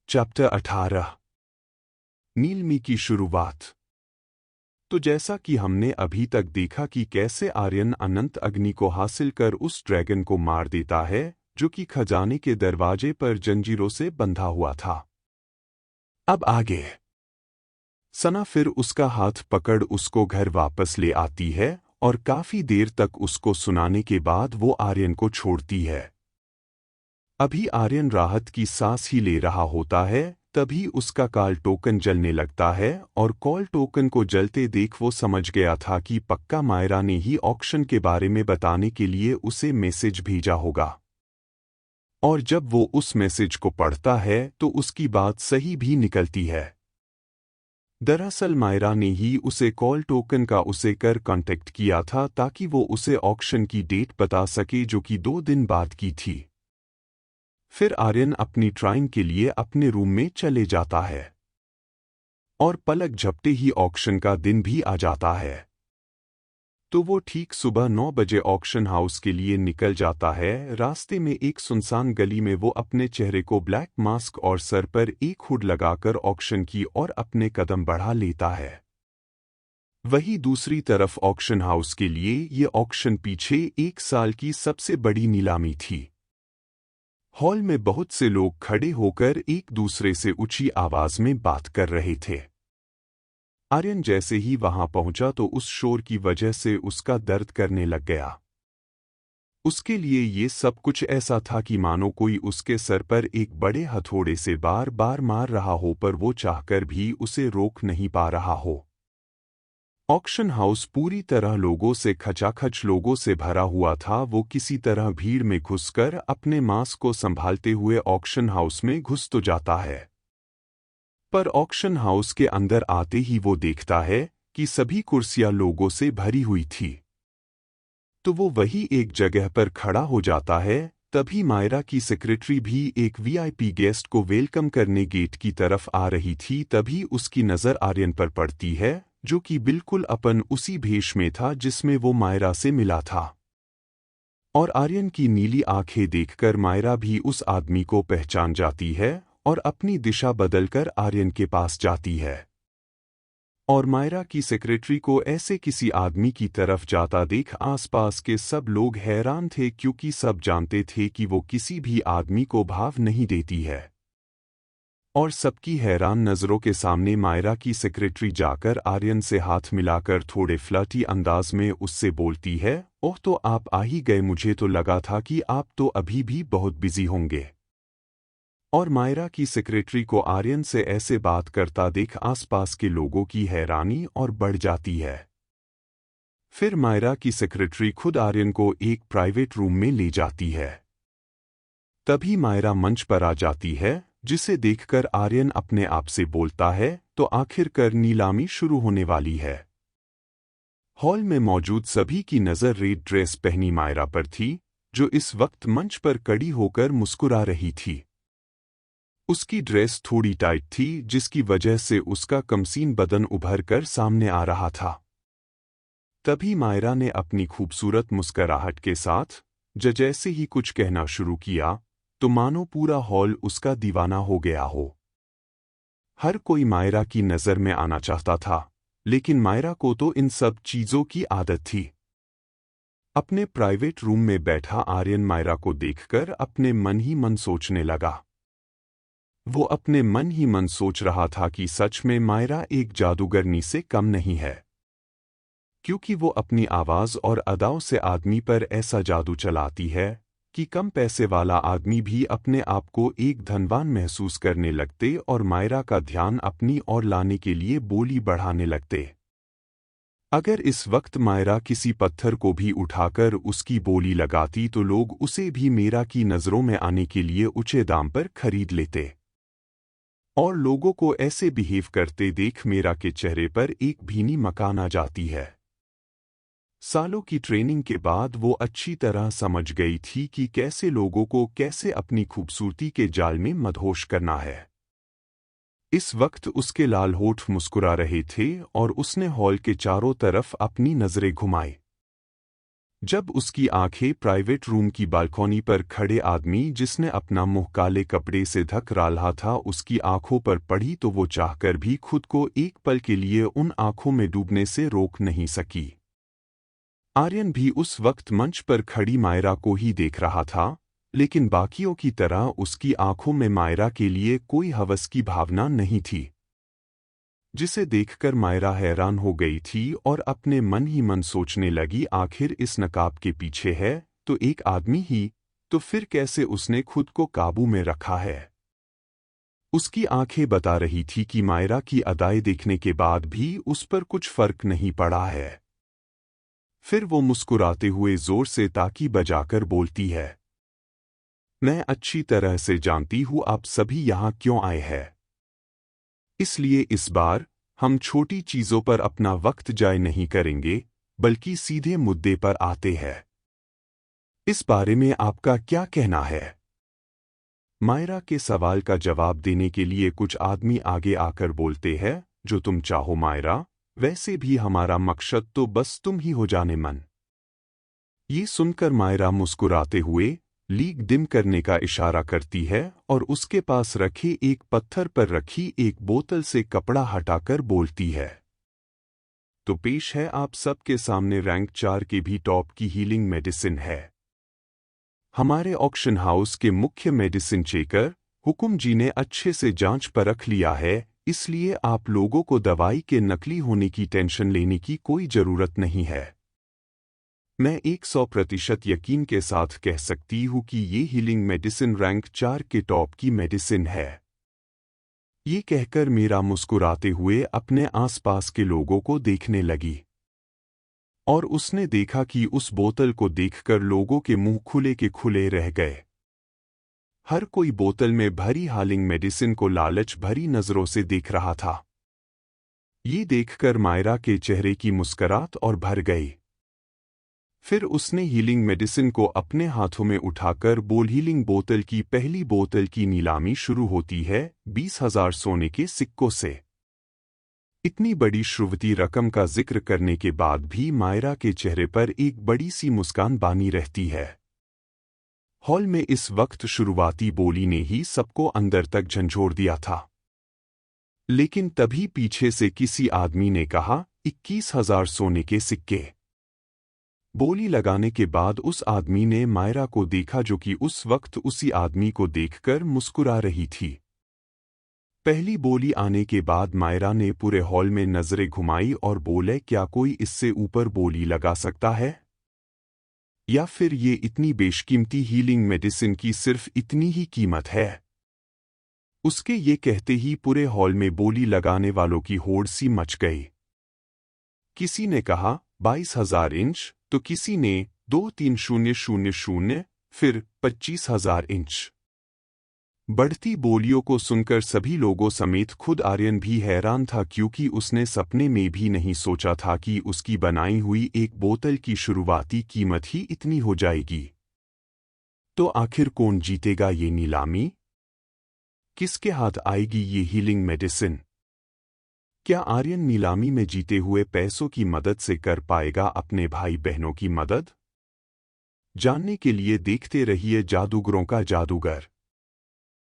Chapter 18 नीलमी की शुरुआत। तो जैसा कि हमने अभी तक देखा कि कैसे आर्यन अनंत अग्नि को हासिल कर उस ड्रैगन को मार देता है जो कि खजाने के दरवाजे पर जंजीरों से बंधा हुआ था। अब आगे सना फिर उसका हाथ पकड़ उसको घर वापस ले आती है और काफी देर तक उसको सुनाने के बाद वो आर्यन को छोड़ती है। अभी आर्यन राहत की सांस ही ले रहा होता है, तभी उसका कॉल टोकन जलने लगता है और कॉल टोकन को जलते देख वो समझ गया था कि पक्का मायरा ने ही ऑक्शन के बारे में बताने के लिए उसे मैसेज भेजा होगा। और जब वो उस मैसेज को पढ़ता है तो उसकी बात सही भी निकलती है। दरअसल मायरा ने ही उसे कॉल टोकन का उसे कर कांटेक्ट किया था ताकि वो उसे ऑक्शन की डेट बता सके जो कि 2 दिन बाद की थी। फिर आर्यन अपनी ट्राइंग के लिए अपने रूम में चले जाता है और पलक झपटे ही ऑक्शन का दिन भी आ जाता है। तो वो ठीक सुबह 9 बजे ऑक्शन हाउस के लिए निकल जाता है। रास्ते में एक सुनसान गली में वो अपने चेहरे को ब्लैक मास्क और सर पर एक हुड लगाकर ऑक्शन की ओर अपने कदम बढ़ा लेता है। वहीं दूसरी तरफ ऑक्शन हाउस के लिए ये ऑक्शन पीछे 1 साल की सबसे बड़ी नीलामी थी। हॉल में बहुत से लोग खड़े होकर एक दूसरे से ऊंची आवाज में बात कर रहे थे। आर्यन जैसे ही वहां पहुंचा तो उस शोर की वजह से उसका दर्द करने लग गया। उसके लिए ये सब कुछ ऐसा था कि मानो कोई उसके सर पर एक बड़े हथौड़े से बार बार मार रहा हो, पर वो चाहकर भी उसे रोक नहीं पा रहा हो। ऑक्शन हाउस पूरी तरह लोगों से खचाखच लोगों से भरा हुआ था। वो किसी तरह भीड़ में घुसकर अपने मास्क को संभालते हुए ऑक्शन हाउस में घुस तो जाता है, पर ऑक्शन हाउस के अंदर आते ही वो देखता है कि सभी कुर्सियां लोगों से भरी हुई थी। तो वो वही एक जगह पर खड़ा हो जाता है। तभी मायरा की सेक्रेटरी भी एक वीआईपी गेस्ट को वेलकम करने गेट की तरफ आ रही थी। तभी उसकी नज़र आर्यन पर पड़ती है जो कि बिल्कुल अपन उसी भेष में था जिसमें वो मायरा से मिला था। और आर्यन की नीली आंखें देखकर मायरा भी उस आदमी को पहचान जाती है और अपनी दिशा बदलकर आर्यन के पास जाती है। और मायरा की सेक्रेटरी को ऐसे किसी आदमी की तरफ जाता देख आसपास के सब लोग हैरान थे, क्योंकि सब जानते थे कि वो किसी भी आदमी को भाव नहीं देती है। और सबकी हैरान नज़रों के सामने मायरा की सेक्रेटरी जाकर आर्यन से हाथ मिलाकर थोड़े फ्लर्टी अंदाज में उससे बोलती है, ओह तो आप आ ही गए, मुझे तो लगा था कि आप तो अभी भी बहुत बिजी होंगे। और मायरा की सेक्रेटरी को आर्यन से ऐसे बात करता देख आसपास के लोगों की हैरानी और बढ़ जाती है। फिर मायरा की सेक्रेटरी खुद आर्यन को एक प्राइवेट रूम में ले जाती है। तभी मायरा मंच पर आ जाती है, जिसे देखकर आर्यन अपने आप से बोलता है, तो आखिरकार नीलामी शुरू होने वाली है। हॉल में मौजूद सभी की नज़र रेड ड्रेस पहनी मायरा पर थी, जो इस वक्त मंच पर खड़ी होकर मुस्कुरा रही थी। उसकी ड्रेस थोड़ी टाइट थी, जिसकी वजह से उसका कमसीन बदन उभर कर सामने आ रहा था। तभी मायरा ने अपनी खूबसूरत मुस्कुराहट के साथ जैसे ही कुछ कहना शुरू किया तो मानो पूरा हॉल उसका दीवाना हो गया हो। हर कोई मायरा की नज़र में आना चाहता था, लेकिन मायरा को तो इन सब चीज़ों की आदत थी। अपने प्राइवेट रूम में बैठा आर्यन मायरा को देखकर अपने मन ही मन सोचने लगा। वो अपने मन ही मन सोच रहा था कि सच में मायरा एक जादूगरनी से कम नहीं है, क्योंकि वो अपनी आवाज़ और अदाओं से आदमी पर ऐसा जादू चलाती है कि कम पैसे वाला आदमी भी अपने आप को एक धनवान महसूस करने लगते और मायरा का ध्यान अपनी ओर लाने के लिए बोली बढ़ाने लगते। अगर इस वक्त मायरा किसी पत्थर को भी उठाकर उसकी बोली लगाती तो लोग उसे भी मेरा की नज़रों में आने के लिए ऊंचे दाम पर खरीद लेते। और लोगों को ऐसे बिहेव करते देख मेरा के चेहरे पर एक भीनी मकान आ जाती है। सालों की ट्रेनिंग के बाद वो अच्छी तरह समझ गई थी कि कैसे लोगों को कैसे अपनी खूबसूरती के जाल में मदहोश करना है। इस वक्त उसके लाल होठ मुस्कुरा रहे थे और उसने हॉल के चारों तरफ अपनी नजरें घुमाई। जब उसकी आंखें प्राइवेट रूम की बालकनी पर खड़े आदमी जिसने अपना मुंह काले कपड़े से ढक रहा था उसकी आंखों पर पड़ी तो वो चाहकर भी खुद को एक पल के लिए उन आंखों में डूबने से रोक नहीं सकी। आर्यन भी उस वक्त मंच पर खड़ी मायरा को ही देख रहा था, लेकिन बाकियों की तरह उसकी आंखों में मायरा के लिए कोई हवस की भावना नहीं थी, जिसे देखकर मायरा हैरान हो गई थी और अपने मन ही मन सोचने लगी आखिर इस नकाब के पीछे है तो एक आदमी ही, तो फिर कैसे उसने खुद को काबू में रखा है। उसकी आंखें बता रही थी कि मायरा की अदाएं देखने के बाद भी उस पर कुछ फर्क नहीं पड़ा है। फिर वो मुस्कुराते हुए जोर से ताकी बजाकर बोलती है, मैं अच्छी तरह से जानती हूँ आप सभी यहाँ क्यों आए हैं, इसलिए इस बार हम छोटी चीजों पर अपना वक्त जाय नहीं करेंगे बल्कि सीधे मुद्दे पर आते हैं। इस बारे में आपका क्या कहना है? मायरा के सवाल का जवाब देने के लिए कुछ आदमी आगे आकर बोलते हैं, जो तुम चाहो मायरा, वैसे भी हमारा मकसद तो बस तुम ही हो जाने मन। ये सुनकर मायरा मुस्कुराते हुए लीक डिम करने का इशारा करती है और उसके पास रखे एक पत्थर पर रखी एक बोतल से कपड़ा हटाकर बोलती है, तो पेश है आप सबके सामने रैंक 4 की भी टॉप की हीलिंग मेडिसिन है। हमारे ऑक्शन हाउस के मुख्य मेडिसिन चेकर हुकुम जी ने अच्छे से जांच परख लिया है, इसलिए आप लोगों को दवाई के नकली होने की टेंशन लेने की कोई जरूरत नहीं है। मैं 100% यकीन के साथ कह सकती हूँ कि ये हीलिंग मेडिसिन रैंक 4 के टॉप की मेडिसिन है। ये कहकर मीरा मुस्कुराते हुए अपने आसपास के लोगों को देखने लगी और उसने देखा कि उस बोतल को देखकर लोगों के मुंह खुले के खुले रह गए। हर कोई बोतल में भरी हीलिंग मेडिसिन को लालच भरी नजरों से देख रहा था। ये देखकर मायरा के चेहरे की मुस्कुराहट और भर गई। फिर उसने हीलिंग मेडिसिन को अपने हाथों में उठाकर बोल, हीलिंग बोतल की पहली बोतल की नीलामी शुरू होती है 20,000 सोने के सिक्कों से। इतनी बड़ी श्रुवती रकम का जिक्र करने के बाद भी मायरा के चेहरे पर एक बड़ी सी मुस्कान बानी रहती है। हॉल में इस वक्त शुरुआती बोली ने ही सबको अंदर तक झंझोर दिया था, लेकिन तभी पीछे से किसी आदमी ने कहा, 21,000 सोने के सिक्के। बोली लगाने के बाद उस आदमी ने मायरा को देखा, जो कि उस वक्त उसी आदमी को देखकर मुस्कुरा रही थी। पहली बोली आने के बाद मायरा ने पूरे हॉल में नजरें घुमाई और बोले, क्या कोई इससे ऊपर बोली लगा सकता है? या फिर ये इतनी बेशकीमती हीलिंग मेडिसिन की सिर्फ इतनी ही कीमत है? उसके ये कहते ही पूरे हॉल में बोली लगाने वालों की होड़ सी मच गई। किसी ने कहा 22,000 इंच, तो किसी ने 23000, फिर 25,000 इंच। बढ़ती बोलियों को सुनकर सभी लोगों समेत खुद आर्यन भी हैरान था, क्योंकि उसने सपने में भी नहीं सोचा था कि उसकी बनाई हुई एक बोतल की शुरुआती कीमत ही इतनी हो जाएगी। तो आखिर कौन जीतेगा ये नीलामी? किसके हाथ आएगी ये हीलिंग मेडिसिन? क्या आर्यन नीलामी में जीते हुए पैसों की मदद से कर पाएगा अपने भाई बहनों की मदद? जानने के लिए देखते रहिए जादूगरों का जादूगर।